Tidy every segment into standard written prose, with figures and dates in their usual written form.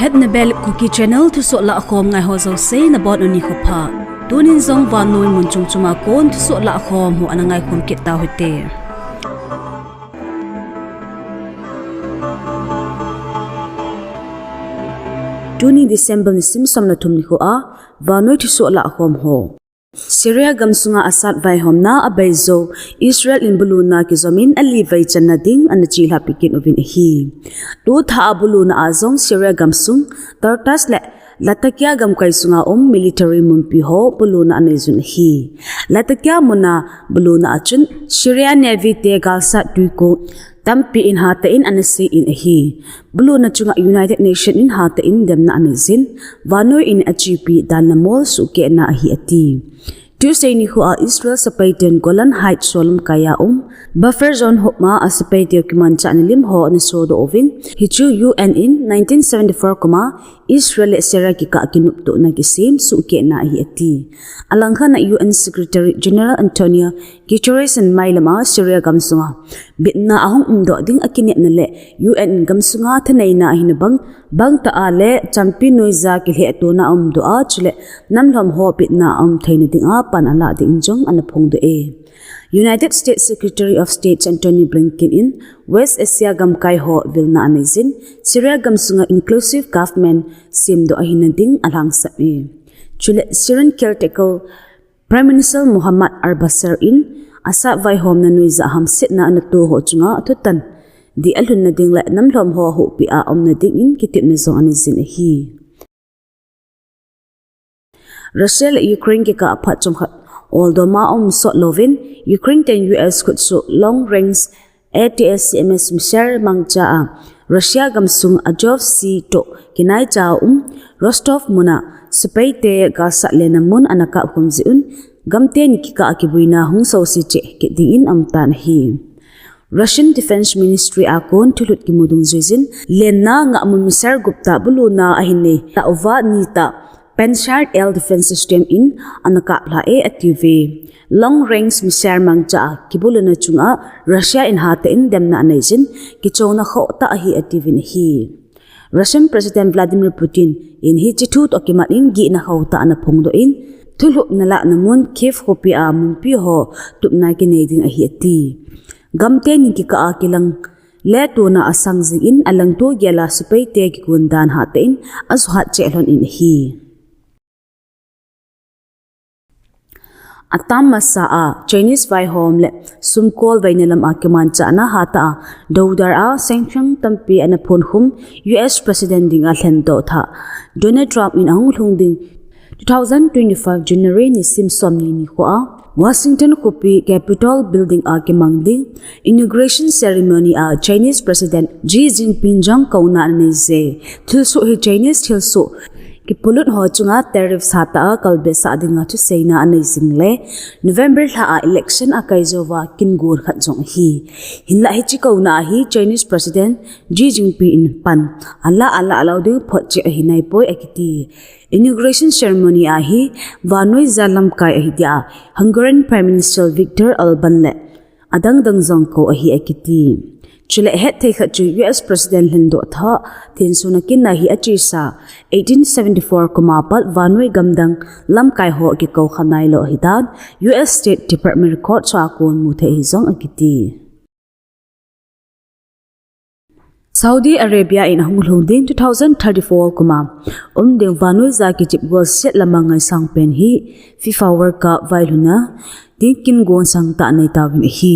Hetna Belap Kuki channel Thusoh Lahkhom ngai ho zo sei na bot oni khopa tunin zong van noi mun chung chuma kon Thusoh Lahkhom hu anangai khom kit ta hote Tuni December ni simsam na thum ni ho a van noi Thusoh Lahkhom ho Syria Gamsunga asat vai homna abaizo Israel in buluna ki zomin ali vai channa ding an chila pikin ovin hi tu tha buluna azong Syria Gamsung tartas le latakya gam kai sunga military mumpi ho buluna anezun hi latakya muna buluna achun Syria Navy te galsa tuiko tampi in hata in anasi in hi buluna chunga United Nation in hata in demna anezin vanoi in achipi danamol suke na hi ati Tuesday ni hua Israel sa paitin Golan Heights solum kaya buffer zone hopma as sa paitin kiman cha nilim ho ni sodo ovin hichu UN in 1974 kuma Israel sera ki ka kinupto na gisim suke na hi ati alangha na UN Secretary General Antonio Guterres and mailama Syria Gamsunga bitna ahong umdo ding akine na le UN Gamsunga thanai na hinabang bang ta ale champi noiza ki he to na umdo a chule namlom ho bitna thaina ding a pan ala ding jong anapong do e United States Secretary of State Antony Blinken in West Asia gamkai ho vilna anizin Syria Gamsunga inclusive government simdo ahinading alang sabi chule Syrian caretaker Prime Minister Muhammad al-Bashir in asa vai hom na nuiza hamsit na anato ho chunga atutan di alhun na ding la namlom ho hu pi a na ding in kitip na zong anizin hi Russia Ukraine ki ka aphat chungkhat although ma so lovin Ukraine ten US could so long range ATS-CMS missile mangcha Russia Gamsung Azov Sea to kinai cha Rostov muna spaite ga sa lenamun anaka humziun gamte ni kika akibuina hung so si che kidin amtan hi Russian Defense Ministry akon tulut kimudung zuizin lenna nga missile gupta buluna ahine ta ova nita Penshard Air Defense System in anaka pla ATV long range missile mangcha kibulana chunga Russia in hata in demna anajin kichona khota hi ATV hi Russian President Vladimir Putin in hi chitut okimat in gi na khota ana phongdo in thulu nala namun Kiev hopi a mumpi ho tupna ki neding a hi ati gamte ni ki ka akilang le to na asang jing in alang to gela supai te ki kundan hata in azhat chelon in hi Atam masaa Chinese vai home le sumkol vai nalam akiman cha na hata daudar a sanction tampi ana phon hum US President ding a thendo tha Donald Trump in ahung lung ding 2025 January ni simsom ni ko a Washington kopi Capitol building a kimang ding inauguration ceremony a Chinese President Xi Jinping jang kauna ne ze thilso hi Chinese thilso ki pulut ho chunga tariffs hata kalbe sa dinga chu seina anizing le November la election a kaizowa kingur khat jong hi hinla hi chi kauna hi Chinese President Xi Jinping pan ala alaudu phot che hinai poi akiti inauguration ceremony a hi vanoi zalam kai hi dia Hungarian Prime Minister Viktor Orban le adang dang jong ko hi akiti chule het thei kha chu US President Lindo tha thinsuna kin na hi achi sa 1874 kuma pat vanoi gamdang lam kai ho ki ko khanai lo hidan US State Department record cha kon mu the hi zong akiti Saudi Arabia in Honglong din 2034 kuma ding vanoi za ki chip gol set lamangai sang pen hi FIFA World Cup vailhuna Dinkin gon sang ta nai tawin hi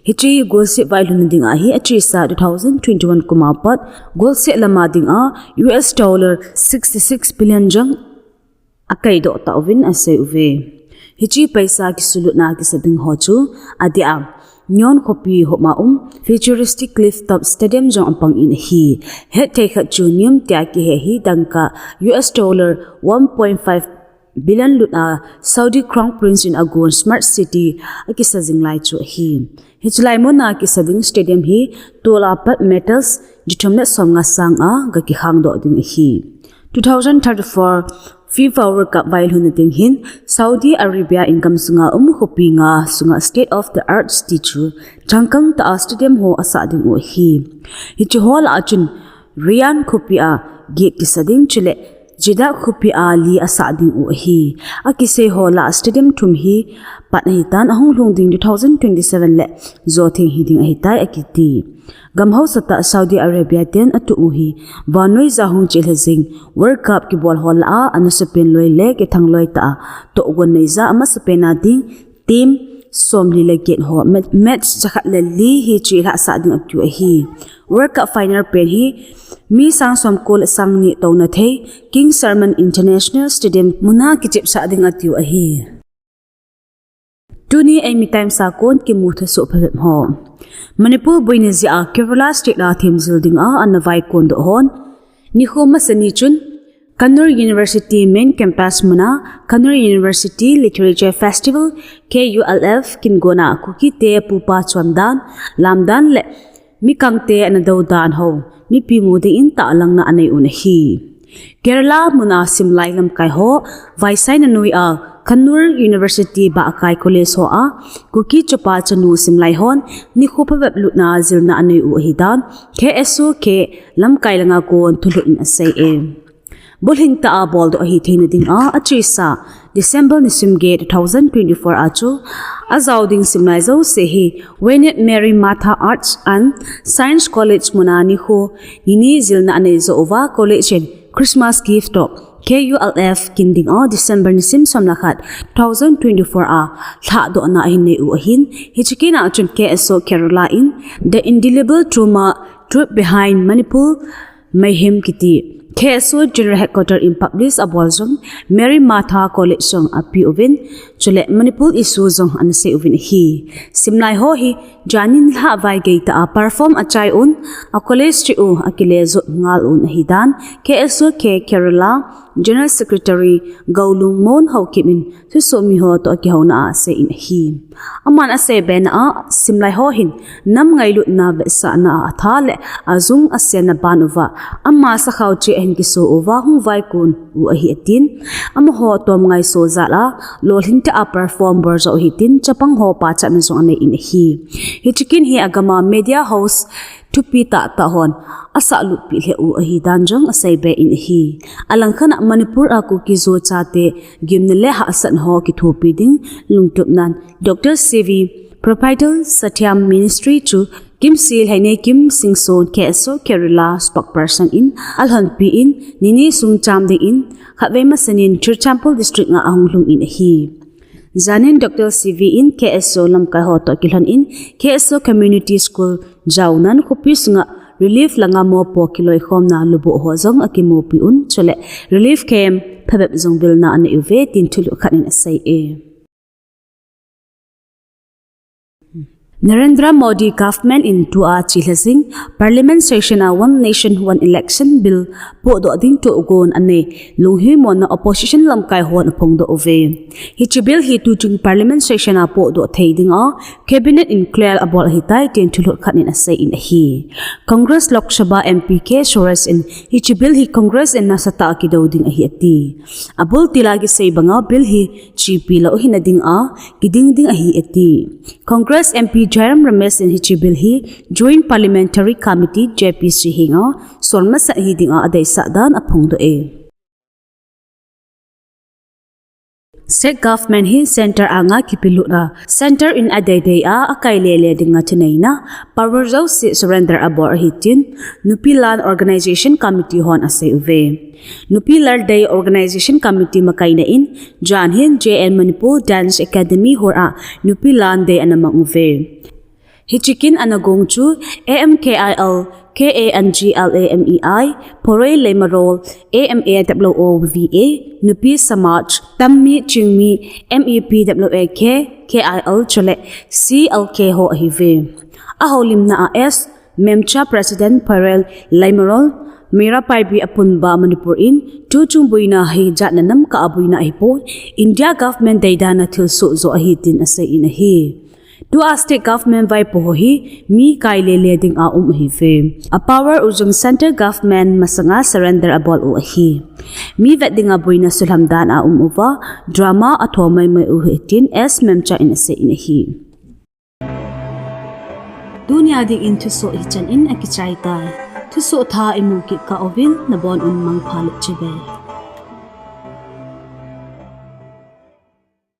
hichi gol se vailhun ding a hi achi sa 2021 kuma pat gol se lama ding a US dollar 66 billion jang akai do tawin ase uve hichi paisa ki sulut na ki sading ho chu adia nyon kopi homa futuristic cliff top stadium jong ampang in hi he te kha chu nium tia ki he hi dangka US dollar 1.5 billion luna Saudi Crown Prince in Agon Smart City akisa jinglai chu hi hichlai mona ki sading stadium hi tola pat metals jithomna somnga sanga ga ki hang do ding hi 2034 FIFA World Cup vailhun ding hin Saudi Arabia in Gamsunga hopinga sunga state of the art statue changkang ta stadium ho asa ding o hi hichi hol achun Rian Khupia gate kisading chule jida khupi ali asa ding u hi akise hola stadium thum hi pathitan ahung lungding 2027 le zothing hiding ahitai akiti gamho sata Saudi Arabia ten atu uhi vanoi zahung chilhazing World Cup ki ball hol a anusapin loi le ke thangloi ta to gon nei za ama sapena ding team somli le get ho match chakhat le li hi chi la sa ding atu hi World Cup final pen hi mi sang som kol sang ni to na the King Salman International Stadium muna ki chip sa ding atu hi tuni ai time sa kon ki mu tha so phem ho Manipur Buinizia Kerala State la thim zilding a anavai kon do hon ni khoma sani chun Kannur University main campus muna Kannur University Literature Festival KULF kingona kuki te pupa chwamdan lamdan le mi kangte anadawdan ho mi pimu de in ta lang na anai un hi Kerala muna simlai lam kai ho vaisai na nui a Kannur University ba akai college ho a kuki chopa chanu simlai hon ni khopa web lutna zilna anai u hidan KSO ke lam kai langa kon thulu in asai e bolhin ta a bol do hi thein ding a achisa December ni simge 2024 achu azauding simlai zo se hi Wenet Mary Martha Arts and Science College munani ho nini zilna anai zo over college Christmas gift to KULF kinding o December ni sim somnakhat 2024 a tha do na hin ne u hin hichikina chun KSO Kerala in the indelible truth behind Manipur mayhem kiti KSO General Headquarter in Publish Abolzong Mary Martha College song api ovin chule Manipur isu zong anase ovin hi simnai ho hi janin ha vai geita a perform achai un a college tri u akile zo ngal un hidan KSO K Kerala General Secretary Gaulung Mon Haukimin Thusoh mi ho to ki hona se in hi aman ase ben a simlai ho hin nam ngai lut na be sa na athale azung asena banuwa amma sa khauchi en ki so over hung vai kun u hi atin am ho tom ngai so zala lolhin ta perform ber zo hitin chapang ho pa cha na zo ane in hi chicken hi agama media house tupi ta hon asa lu pi le u hi dan jong asai be in hi alang khana Manipur a Kuki-Zo chate gimnele ha san ho ki thopi ding lungtup nan Dr. CV Proprietor Satyam Ministry to Kim Sil Haine Kim Singson KSO Kerala spokesperson in Alhan Pi in Nini Sung Cham de in Khatwe Masanin Churchampol district nga ahnglung in hi Zanin Dr. CV in KSO lamkai ho to kilhon in KSO Community School jaunan khopis nga relief langa mo po kiloi khom na lubu ho zong akimo pi un chole relief camp phabep zong bil na an uve tin thulu khanin asai e Narendra Modi government in tua chilhasing parliament session a one nation one election bill po do ding to gon ane lunghi mon na opposition lamkai hon phong do ove hi bill hi tu chung parliament session a po do theiding a cabinet in clear about hitai ten thulu khanin asai in hi Congress Lok Sabha MP K Soras in hi bill hi Congress in nasata ki do ding a hi ati abul tilagi sei banga bill hi GP la hinading a kiding ding a hi ati Congress MP Jairam Ramesh in hichi bill hi Joint Parliamentary Committee JPC hinga solma sa hidinga adai sa dan aphong do e State government hi center anga kipilura center in adai a akai lele dinga thinaina power zo si surrender abor hitin Nupilan Organization Committee hon ase uve Nupilar Day Organization Committee makaina in Janhin JN Manipur Dance Academy hora Nupilan Day anamang uve Hichikin anagong chu AMKIL KANGLAMEI Poroi Lemarol AMAWOVA Nupi Samaj Tammi Chingmi MEPWAK KIL Chole CLK Ho Hive Aholim na AS Memcha President Poroi Lemarol Mera Paibi Apunba Manipur in Tuchung Buina hi Jatnanam ka abuina ipo India government daidana Thusoh zo ahitin asa in hi Tu a state government vai po hi mi kai le ding a hi fe a power ujung center government masanga surrender abol u hi mi vet ding a boina sulamdan a uva drama athomai mai u hitin s memcha in se in hi dunya ding into so ichan in akichai ta Thusoh tha imu ki ka ovil na bon un mang phalet chibe.